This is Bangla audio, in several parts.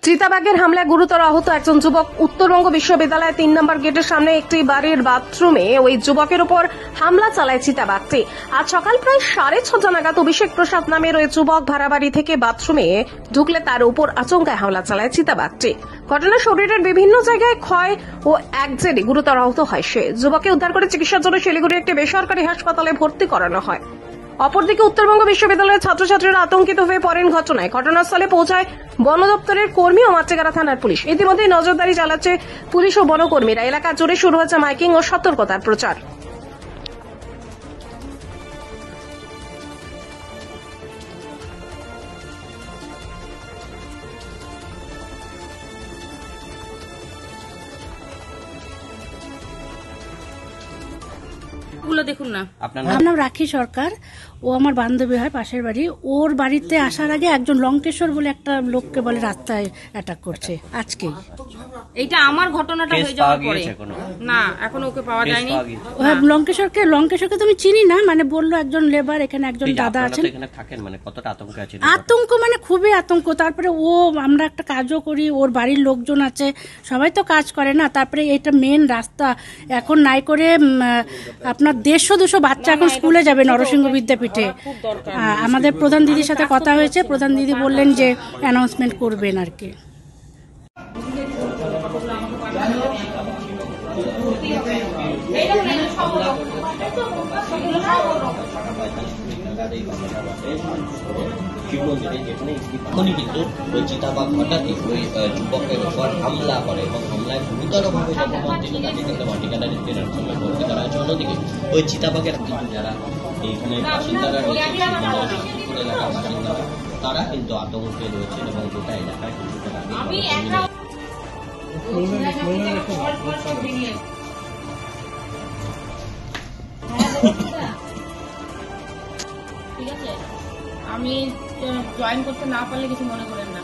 চিতাবাঘের হামলায় গুরুতর আহত একজন যুবক। উত্তরবঙ্গ বিশ্ববিদ্যালয়ের 3 নম্বর গেটের সামনে একটি বাড়ির বাথরুমে ওই যুবকের উপর হামলা চালায় চিতাবাঘটি। আজ সকাল প্রায় 6:30 নাগাদ অভিষেক প্রসাদ নামের ওই যুবক ভাড়া বাড়ি থেকে বাথরুমে ঢুকলে তার উপর আচমকায় হামলা চালায় চিতাবাঘটি। ঘটনায় শরীরের বিভিন্ন জায়গায় ক্ষয় ও একজেরে গুরুতর আহত হয় সে। যুবককে উদ্ধার করে চিকিৎসার জন্য শিলিগুড়ির একটি বেসরকারি হাসপাতালে ভর্তি করানো হয়। অপরদিকে উত্তরবঙ্গ বিশ্ববিদ্যালয়ের ছাত্রছাত্রীরা আতঙ্কিত হয়ে পড়েন ঘটনাস্থলে পৌঁছায় বন দপ্তরের কর্মী ও মাতৃগাড়া থানার পুলিশ। ইতিমধ্যে নজরদারি চালাচ্ছে পুলিশ ও বনকর্মীরা। এলাকা জুড়ে শুরু হয়েছে মাইকিং ও সতর্কতার প্রচার। দেখুন না, আপনার নাম রাখি সরকার। ও আমার বান্ধবী হয়, পাশের বাড়ি। ওর বাড়িতে আসার আগে একজন লঙ্কেশ্বর বলে একটা লোককে বলে রাস্তায় অ্যাটাক করছে আজকেই। এইটা আমার ঘটনাটা হয়ে যাওয়ার পরে না, এখনো ওকে পাওয়া যায়নি। লঙ্কেশ্বরকে তুমি চিনি না, মানে বললো একজন লেবার, এখানে একজন দাদা আছেন। আতঙ্ক মানে খুবই আতঙ্ক। তারপরে আমরা একটা কাজও করি, ওর বাড়ির লোকজন আছে, সবাই তো কাজ করে না। তারপরে এটা মেন রাস্তা, এখন নাই করে আপনার 150-200 বাচ্চা এখন স্কুলে যাবে নরসিংহ বিদ্যাপীঠে। আমাদের প্রধান দিদির সাথে কথা হয়েছে, প্রধান দিদি বললেন যে অ্যানাউন্সমেন্ট করবেন আর কি। এখনই কিন্তু ওই চিতাবাঘ হঠাৎই ওই যুবকের উপর হামলা করে এবং হামলায় গুরুতরভাবে জখম তিনি তাকে কিন্তু মাটিকাটা রেস্টের সঙ্গে ভর্তি করা হয়েছে। অন্যদিকে ওই চিতাবাঘের কিন্তু যারা এইখানে বাসিন্দারা রয়েছে, এলাকার বাসিন্দারা, তারা কিন্তু আতঙ্কে রয়েছেন এবং গোটা এলাকায় কিন্তু ঠিক আছে। আমি জয়েন করতে না পারলে কিছু মনে করেন না।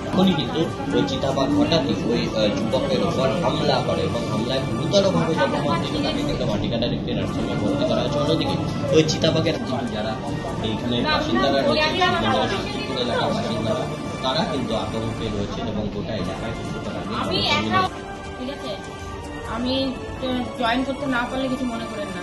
এখনই কিন্তু ওই চিতাবাঘ হঠাৎই ওই যুবকের উপর হামলা করে এবং হামলায় গুরুতরভাবে জখম তিনি তাকে কিন্তু মাটিকাটা রেস্টের সঙ্গে ভর্তি করা হয়েছে। অন্যদিকে ওই চিতাবাঘের কিন্তু যারা এইখানে বাসিন্দারা রয়েছে, এলাকার বাসিন্দারা, তারা কিন্তু আতঙ্কে রয়েছেন এবং গোটা এলাকায় কিন্তু ঠিক আছে। আমি জয়েন করতে না পারলে কিছু মনে করেন না।